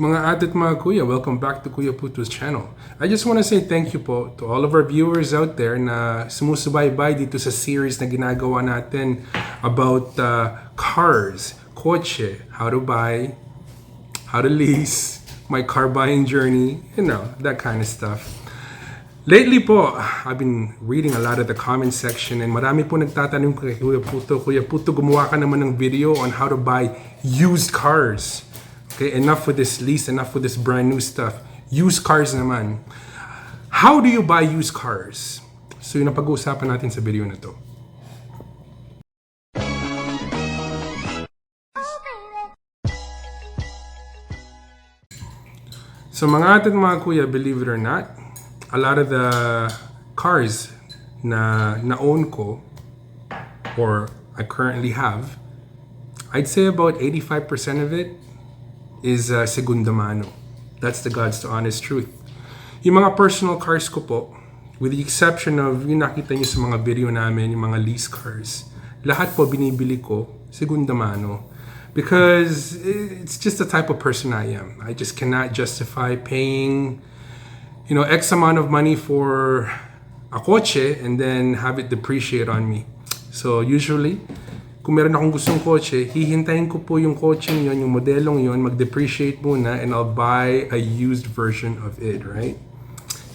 Mga ate at mga kuya, welcome back to Kuya Puto's channel. I just want to say thank you po to all of our viewers out there na sumusubaybay dito sa series na ginagawa natin about cars, kotse, how to buy, how to lease, my car buying journey, that kind of stuff. Lately po, I've been reading a lot of the comment section and marami po nagtatanong kay Kuya Puto, gumawa ka naman ng video on how to buy used cars. Okay, enough with this lease, enough with this brand new stuff. Used cars naman. How do you buy used cars? So yun ang pag-uusapan natin sa video na to. So mga atin mga kuya, believe it or not, a lot of the cars na na-own ko or I currently have, I'd say about 85% of it is segunda mano. That's the God's honest truth. Yung mga personal cars ko po, with the exception of yung nakita nyo sa mga video namin, yung mga lease cars, lahat po binibili ko segunda mano. Because it's just the type of person I am. I just cannot justify paying, X amount of money for a kotse and then have it depreciate on me. So usually, kung meron akong gustong kotse, hihintayin ko po yung kotse yun, yung modelong yun, mag-depreciate muna and I'll buy a used version of it, right?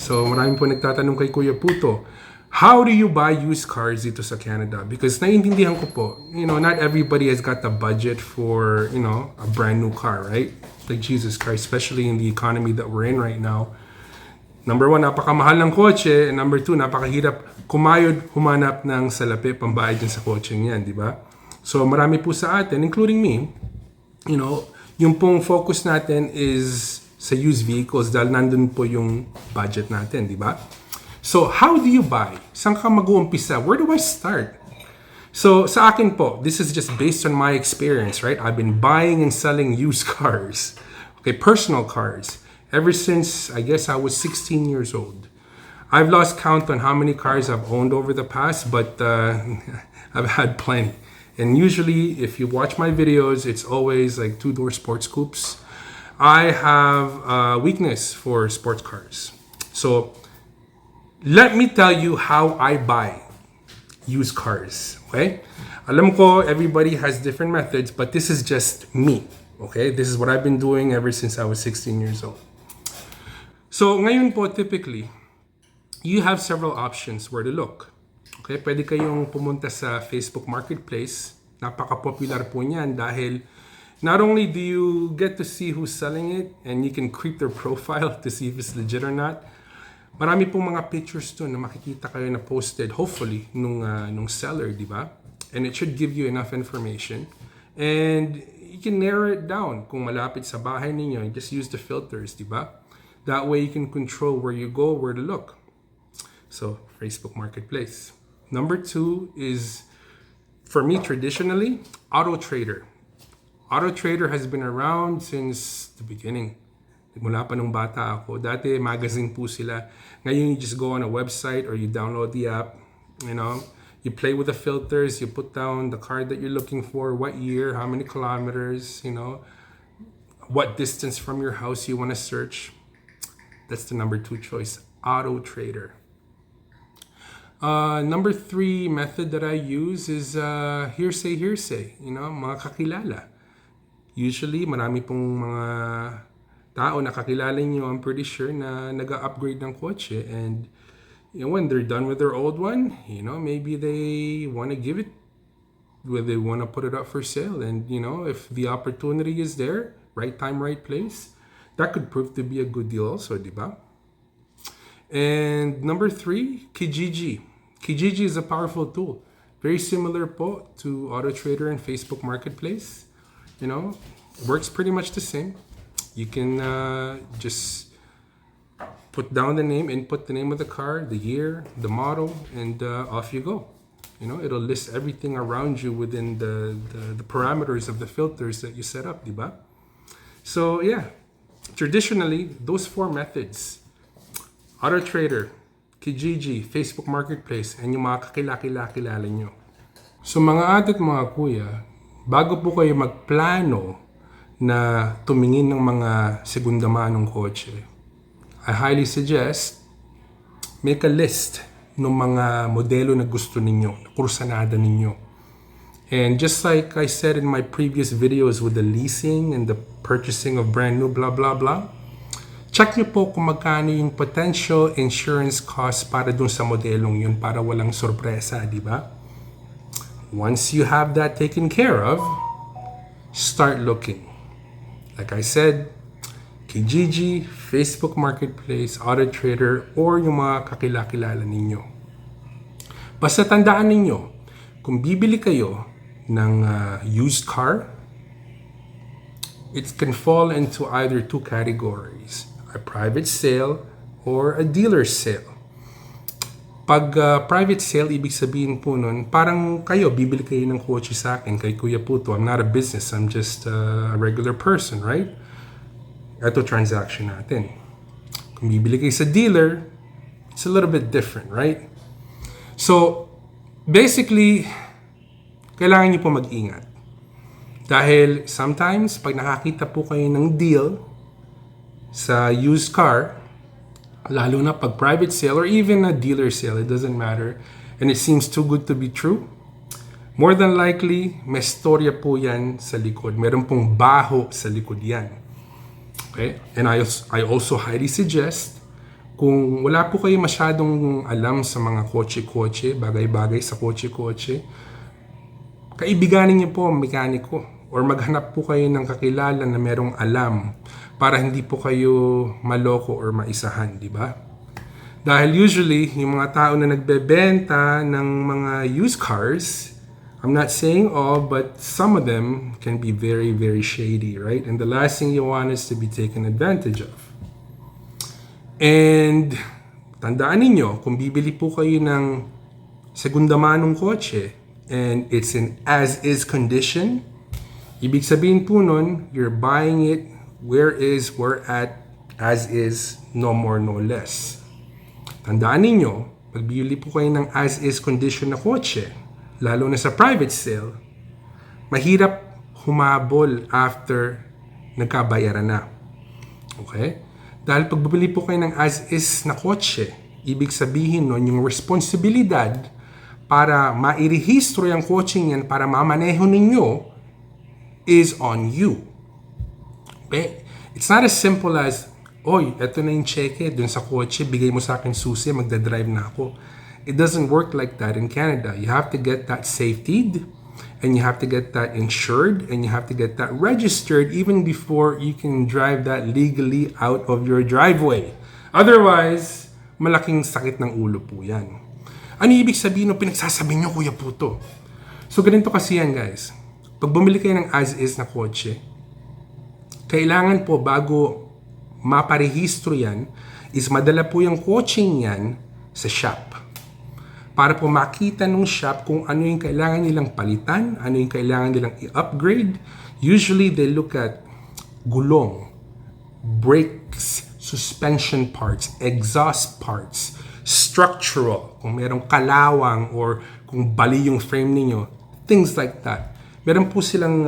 So maraming po nagtatanong kay Kuya Puto, how do you buy used cars dito sa Canada? Because naiintindihan ko po, not everybody has got the budget for, a brand new car, right? Like Jesus Christ, especially in the economy that we're in right now. Number one, napakamahal ng kotse. And number two, napakahirap kumayod, humanap ng salapi, pambayad dyan sa kotse niyan, di ba? So marami po sa atin, including me, yung pong focus natin is sa used vehicles dahil nandun po yung budget natin, di ba? So how do you buy? Saan ka mag-uumpisa? Where do I start? So sa akin po, this is just based on my experience, right? I've been buying and selling used cars, okay, personal cars, ever since I guess I was 16 years old. I've lost count on how many cars I've owned over the past, but I've had plenty. And usually, if you watch my videos, it's always like two-door sports coupes. I have a weakness for sports cars. So, let me tell you how I buy used cars, okay? Alam ko, everybody has different methods, but this is just me, okay? This is what I've been doing ever since I was 16 years old. So, ngayon po, typically, you have several options where to look. Okay, pwede kayong pumunta sa Facebook Marketplace. Napaka-popular po niyan dahil not only do you get to see who's selling it and you can creep their profile to see if it's legit or not, marami pong mga pictures doon na makikita kayo na posted, hopefully, nung seller, di ba? And it should give you enough information. And you can narrow it down. Kung malapit sa bahay ninyo, just use the filters, di ba? That way you can control where you go, where to look. So, Facebook Marketplace. Number two is, for me traditionally, Auto Trader. Auto Trader has been around since the beginning. Mula pa nung bata ako. Dati magazine po sila. Ngayon you just go on a website or you download the app. You play with the filters. You put down the car that you're looking for, what year, how many kilometers, what distance from your house you want to search. That's the number two choice, Auto Trader. Number three method that I use is hearsay, mga kakilala. Usually, marami pong mga tao na kakilala nyo, I'm pretty sure, na nag-upgrade ng kotse. And when they're done with their old one, maybe they want to give it, whether they want to put it up for sale. And, if the opportunity is there, right time, right place, that could prove to be a good deal also, di ba? And number three, Kijiji. Kijiji is a powerful tool. Very similar po to Auto Trader and Facebook Marketplace. Works pretty much the same. You can just put down the name, input the name of the car, the year, the model, and off you go. It'll list everything around you within the parameters of the filters that you set up, diba? So yeah, traditionally, those four methods, Auto Trader, Kijiji, Facebook Marketplace, and yung mga kakilala nyo. So mga ate at mga kuya, bago po kayo magplano na tumingin ng mga segunda manong kotse, I highly suggest make a list ng mga modelo na gusto ninyo, na kursanada ninyo. And just like I said in my previous videos with the leasing and the purchasing of brand new blah blah blah, check nyo po kung magkano yung potential insurance cost para dun sa modelong yun para walang sorpresa, di ba? Once you have that taken care of, start looking. Like I said, Kijiji, Facebook Marketplace, Auto Trader, or yung mga kakilala ninyo. Basta tandaan ninyo, kung bibili kayo ng used car, it can fall into either two categories, a private sale or a dealer sale. Pag private sale, ibig sabihin po nun, parang kayo, bibili kayo ng kotse sa akin, kay Kuya Puto. I'm not a business, I'm just a regular person, right? Ito transaction natin. Kung bibili kayo sa dealer, it's a little bit different, right? So, basically, kailangan niyo po mag-ingat. Dahil sometimes, pag nakakita po kayo ng deal sa used car, lalo na pag private sale or even a dealer sale, it doesn't matter, and it seems too good to be true, more than likely, may storya po yan sa likod. Meron pong baho sa likod yan. Okay? And I also highly suggest, kung wala po kayo masyadong alam sa mga kotse-kotse, bagay-bagay sa kotse-kotse, kaibiganin niyo po ang mekaniko or maghanap po kayo ng kakilala na merong alam para hindi po kayo maloko or maisahan, di ba? Dahil usually, yung mga tao na nagbebenta ng mga used cars, I'm not saying all, but some of them can be very, very shady, right? And the last thing you want is to be taken advantage of. And tandaan ninyo, kung bibili po kayo ng segunda manong kotse and it's in as-is condition, ibig sabihin po nun, you're buying it where at, as is, no more, no less. Tandaan ninyo, pag bibili po kayo ng as-is condition na kotse, lalo na sa private sale, mahirap humabol after nagkabayaran na. Okay? Dahil pag bumili po kayo ng as-is na kotse, ibig sabihin nun, yung responsibilidad para mairehistro yung kotse yan para mamaneho ninyo is on you. Okay? It's not as simple as, oy, eto na yung cheque dun sa kotse, bigay mo sa akin susi, magdadrive na ako. It doesn't work like that in Canada. You have to get that safetied, and you have to get that insured, and you have to get that registered even before you can drive that legally out of your driveway. Otherwise, malaking sakit ng ulo po yan. Ano ibig sabihin ng pinagsasabi nyo, Kuya Puto? So, ganito kasi yan, guys. Pag bumili kayo ng as-is na kotse, kailangan po bago maparehistro yan, is madala po yung kotseng yan sa shop. Para po makita nung shop kung ano yung kailangan nilang palitan, ano yung kailangan nilang i-upgrade. Usually, they look at gulong, brakes, suspension parts, exhaust parts, structural, kung merong kalawang or kung bali yung frame ninyo, things like that. Meron po silang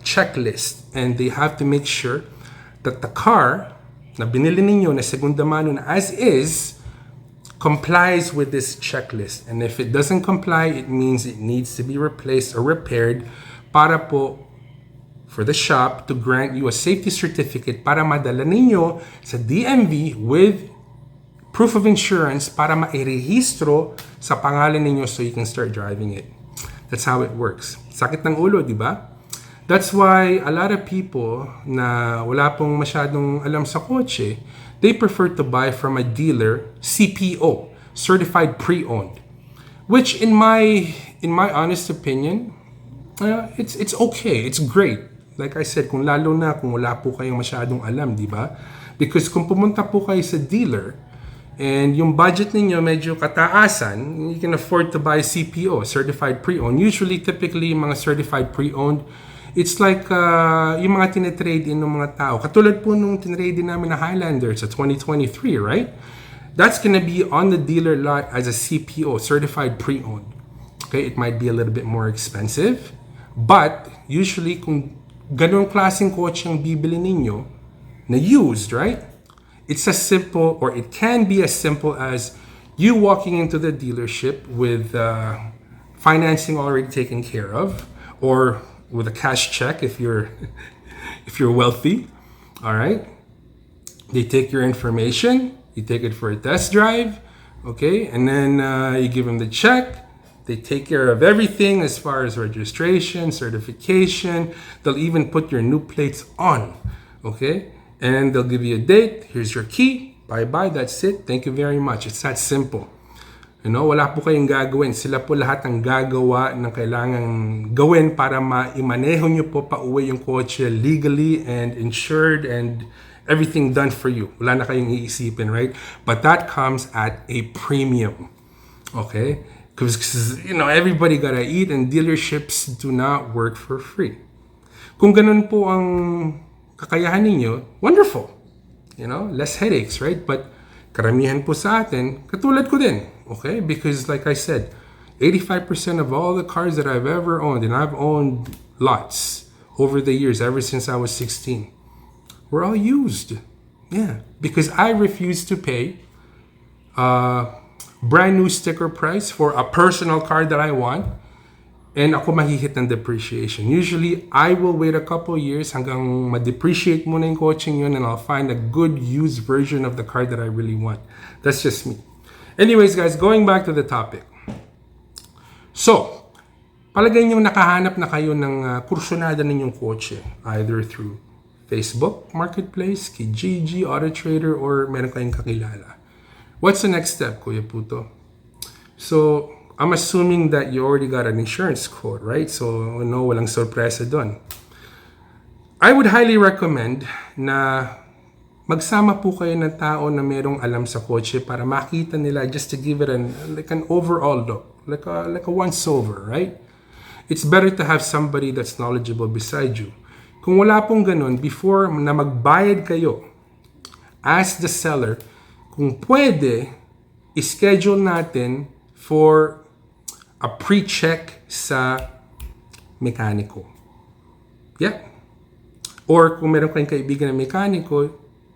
checklist and they have to make sure that the car na binili ninyo na segunda mano na as is, complies with this checklist. And if it doesn't comply, it means it needs to be replaced or repaired para po for the shop to grant you a safety certificate para madala ninyo sa DMV with proof of insurance para mairehistro sa pangalan ninyo so you can start driving it. That's how it works. Sakit ng ulo, di ba? That's why a lot of people na wala pong masyadong alam sa kotse, they prefer to buy from a dealer, CPO, certified pre-owned, which in my honest opinion, it's okay, it's great. Like I said, kung lalo na kung wala po kayong masyadong alam, di ba? Because kung pumunta po kayo sa dealer and yung budget ninyo medyo kataasan, you can afford to buy CPO, certified pre-owned. Usually, typically, yung mga certified pre-owned, it's like yung mga tinatrade in ng mga tao. Katulad po nung tinrade namin na Highlander sa 2023, right? That's gonna be on the dealer lot as a CPO, certified pre-owned. Okay, it might be a little bit more expensive, but usually kung ganong klaseng kotse ang bibili ninyo na used, right? It's as simple, or it can be as simple as you walking into the dealership with financing already taken care of, or with a cash check if you're if you're wealthy. All right, they take your information, you take it for a test drive, okay, and then you give them the check. They take care of everything as far as registration, certification. They'll even put your new plates on, okay? And they'll give you a date. Here's your key. Bye-bye. That's it. Thank you very much. It's that simple. You know, wala po kayong gagawin. Sila po lahat ang gagawa ng kailangang gawin para maimaneho nyo po pa uwi yung kotse legally and insured and everything done for you. Wala na kayong iisipin, right? But that comes at a premium. Okay? Because, you know, everybody gotta eat and dealerships do not work for free. Kung ganun po ang kakayahan ninyo, wonderful. You know, less headaches, right? But karamihan po sa atin, katulad ko din. Okay? Because like I said, 85% of all the cars that I've ever owned, and I've owned lots over the years, ever since I was 16, were all used. Yeah. Because I refuse to pay brand new sticker price for a personal car that I want, and ako mahihit ng depreciation. Usually, I will wait a couple years hanggang ma-depreciate muna yung coaching yun, and I'll find a good used version of the car that I really want. That's just me. Anyways, guys, going back to the topic. So, palagay nyo nakahanap na kayo ng kursunada ninyong kotse, either through Facebook Marketplace, Kijiji, Auto Trader, or meron kayong kakilala. What's the next step, Kuya Puto? So, I'm assuming that you already got an insurance quote, right? So, no, walang sorpresa doon. I would highly recommend na magsama po kayo ng tao na merong alam sa kotse para makita nila, just to give it like an overall look, like a once-over, right? It's better to have somebody that's knowledgeable beside you. Kung wala pong ganun, before na magbayad kayo, ask the seller kung pwede, ischedule natin for a pre-check sa mekaniko. Yeah. Or kung meron kayong kaibigan na mekaniko,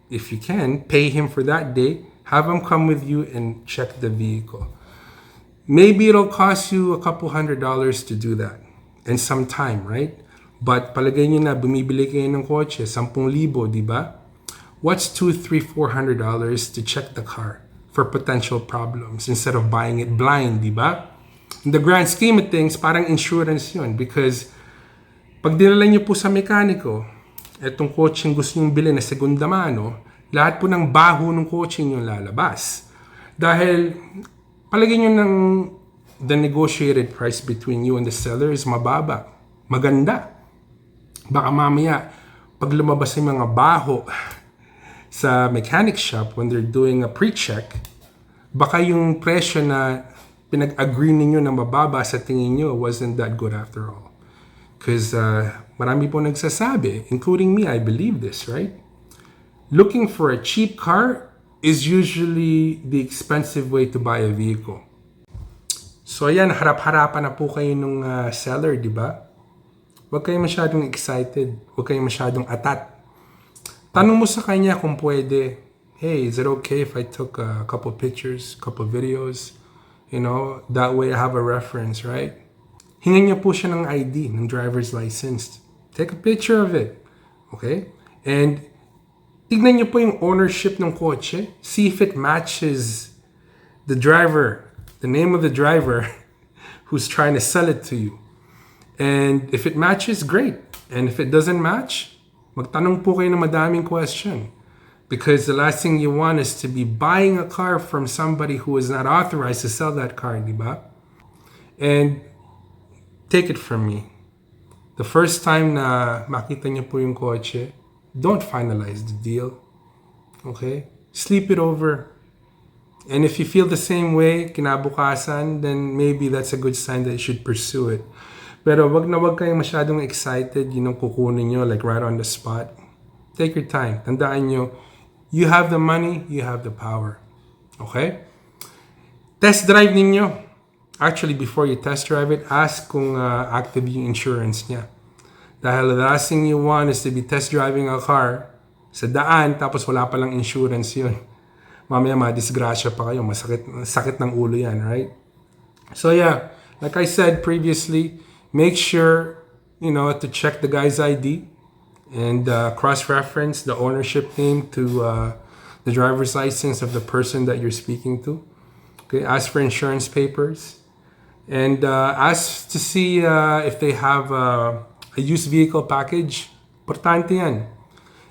if you can, pay him for that day, have him come with you and check the vehicle. Maybe it'll cost you a couple $100 to do that. And some time, right? But palagay nyo na bumibili kayo ng kotse, 10,000, di ba? What's $200, $300, $400 to check the car for potential problems instead of buying it blind, di ba? In the grand scheme of things, parang insurance yun, because pag dinala nyo po sa mekaniko, etong kotseng gusto nyo bilhin na segunda mano, lahat po ng baho ng kotse nyo lalabas. Dahil palagay nyo ng the negotiated price between you and the seller is mababa, maganda. Baka mamaya, pag lumabas yung mga baho sa mechanic shop when they're doing a pre-check, baka yung presyo na pinag-agree ninyo na mababa sa tingin nyo wasn't that good after all. Because marami po nagsasabi, including me, I believe this, right? Looking for a cheap car is usually the expensive way to buy a vehicle. So ayan, harap-harapan na po kayo nung seller, di ba? Huwag kayong masyadong excited. Huwag kayong masyadong atat. Tanong mo sa kanya kung pwede, hey, is it okay if I took a couple pictures, couple videos? You know, that way I have a reference, right? Hingan niya po siya ng ID, ng driver's license. Take a picture of it, okay? And tignan niyo po yung ownership ng kotse. See if it matches the driver, the name of the driver who's trying to sell it to you. And if it matches, great. And if it doesn't match, magtanong po kayo ng madaming question. Because the last thing you want is to be buying a car from somebody who is not authorized to sell that car, di ba? And take it from me. The first time na makita niyo po yung kotse, don't finalize the deal. Okay? Sleep it over. And if you feel the same way, kinabukasan, then maybe that's a good sign that you should pursue it. Pero wag na wag kayong masyadong excited, kukunin nyo like right on the spot. Take your time. Tandaan nyo, you have the money, you have the power. Okay? Test drive ninyo. Actually, before you test drive it, ask kung active yung insurance niya. Dahil the last thing you want is to be test driving a car sa daan tapos wala palang insurance yun. Mamaya madisgrasya pa kayo. Sakit ng ulo yan, right? So yeah, like I said previously, make sure, to check the guy's ID and cross-reference the ownership name to the driver's license of the person that you're speaking to. Okay, ask for insurance papers. And ask to see if they have a used vehicle package. Importante yan.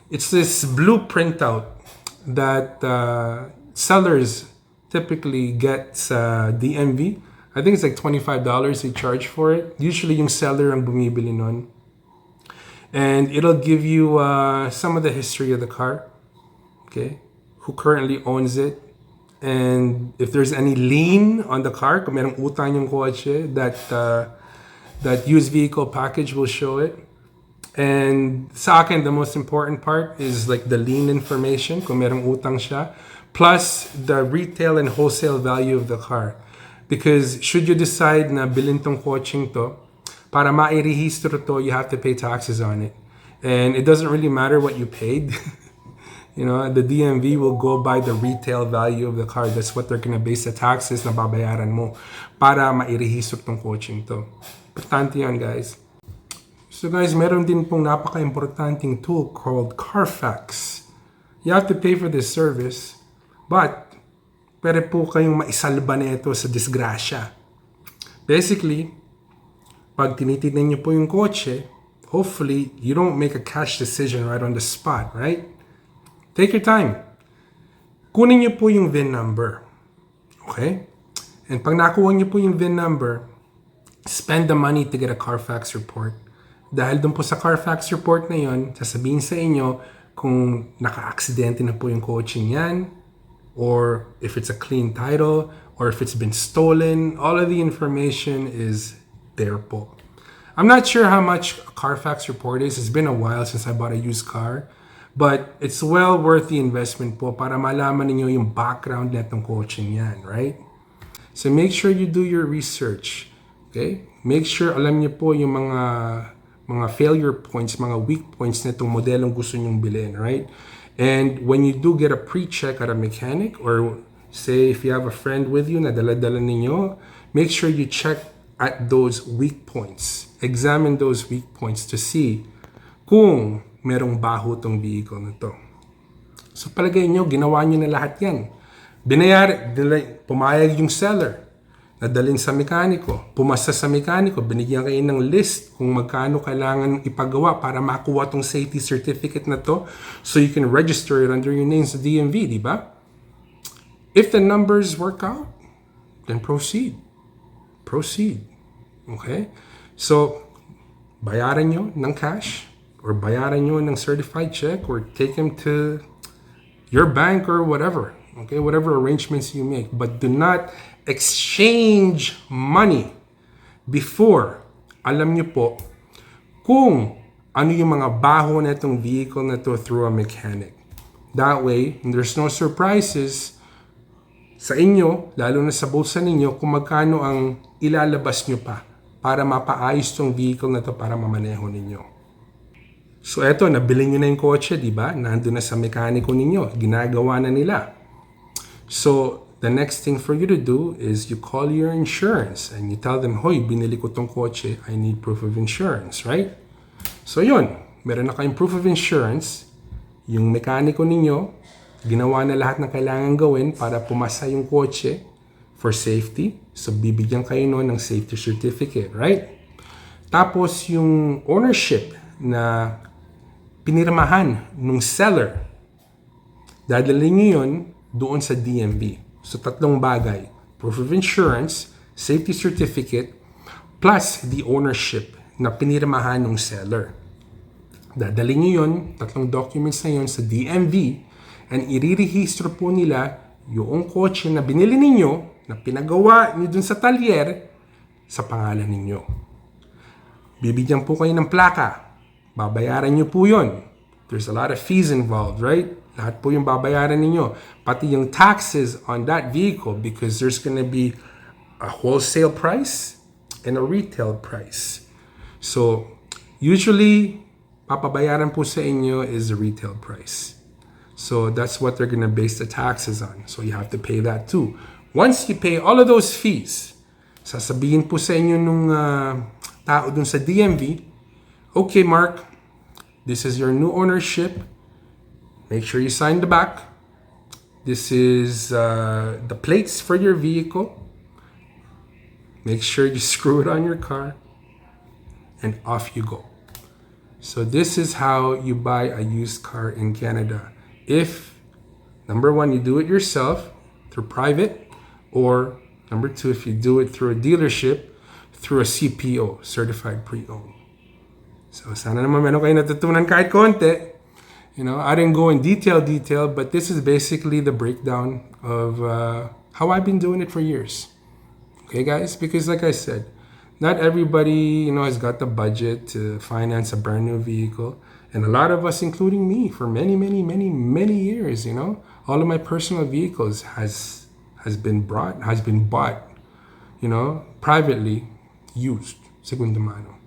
It's this blue printout that sellers typically get sa DMV. I think it's like $25 they charge for it. Usually yung seller ang bumibili nun. And it'll give you some of the history of the car. Okay? Who currently owns it. And if there's any lien on the car, kung merong utang yung kotse, that used vehicle package will show it. And sa akin, the most important part is like the lien information, kung merong utang siya, plus the retail and wholesale value of the car. Because should you decide na bilhin tong kotseng to, para mairehistro to, you have to pay taxes on it. And it doesn't really matter what you paid. The DMV will go by the retail value of the car. That's what they're gonna base the taxes na babayaran mo para mairehistro tong kotseng to. Importante yan, guys. So guys, meron din pong napaka-importanting tool called Carfax. You have to pay for this service, but pwede po kayong maisalba nito sa disgrasya. Basically, pag tinitignan niyo po yung kotse, hopefully, you don't make a cash decision right on the spot, right? Take your time. Kunin niyo po yung VIN number. Okay? And pag nakuha niyo po yung VIN number, spend the money to get a Carfax report. Dahil dun po sa Carfax report na yon, sasabihin sa inyo kung naka-aksidente na po yung coaching yan, or if it's a clean title, or if it's been stolen. All of the information is there po. I'm not sure how much a Carfax report is. It's been a while since I bought a used car. But it's well worth the investment po para malaman niyo yung background netong coaching yan, right? So make sure you do your research. Okay? Make sure alam niyo po yung mga failure points, mga weak points netong modelong gusto nyong bilhin, right? And when you do get a pre-check at a mechanic, or say if you have a friend with you na dala-dala ninyo, make sure you check at those weak points. Examine those weak points to see kung merong baho tong vehicle na to. So palagay nyo, ginawa nyo na lahat yan. Pumayag yung seller, nadalhin sa mekaniko, pumasa sa mekaniko, binigyan kayo ng list kung magkano kailangan ipagawa para makuha tong safety certificate na to so you can register it under your name sa DMV, di ba? If the numbers work out, then proceed. Proceed. Okay? So, bayaran nyo ng cash, or bayaran nyo ng certified check, or take them to your bank or whatever. Okay, whatever arrangements you make. But do not exchange money before alam nyo po kung ano yung mga baho na itong vehicle na to through a mechanic. That way, there's no surprises sa inyo, lalo na sa bulsa ninyo, kung magkano ang ilalabas nyo pa para mapaayos tong vehicle na to para mamaneho ninyo. So eto, nabili nyo na yung kotse, di ba? Nandun na sa mekaniko ninyo. Ginagawa na nila. So, the next thing for you to do is you call your insurance and you tell them, hoy, binili ko tong kotse. I need proof of insurance, right? So yun, meron na kayong proof of insurance. Yung mekaniko ninyo, ginawa na lahat ng kailangan gawin para pumasa yung kotse for safety. So, bibigyan kayo nun ng safety certificate, right? Tapos, yung ownership na pinirmahan nung seller, dadalhin nyo yun doon sa DMV. So, tatlong bagay. Proof of insurance, safety certificate, plus the ownership na pinirmahan nung seller. Dadalhin nyo yun, tatlong documents na yun sa DMV, and irirehistro po nila yung kotse na binili ninyo, na pinagawa nyo dun sa talyer, sa pangalan ninyo. Bibigyan po kayo ng plaka. Babayaran nyo po yun. There's a lot of fees involved, right? Lahat po yung babayaran ninyo. Pati yung taxes on that vehicle, because there's gonna be a wholesale price and a retail price. So, Usually, papabayaran po sa inyo is the retail price. So that's what they're gonna base the taxes on. So you have to pay that too. Once you pay all of those fees, sasabihin po sa inyo nung tao dun sa DMV, okay Mark, this is your new ownership. Make sure you sign the back. This is the plates for your vehicle. Make sure you screw it on your car. And off you go. So this is how you buy a used car in Canada. If, number one, you do it yourself through private, or number two, if you do it through a dealership, through a CPO, Certified Pre-Owned. So sana naman meron kayo natutunan kahit konti. You know, I didn't go in detail, but this is basically the breakdown of how I've been doing it for years. Okay, guys? Because like I said, not everybody, you know, has got the budget to finance a brand new vehicle. And a lot of us, including me, for many years, you know, all of my personal vehicles has been bought, you know, privately used, segunda mano.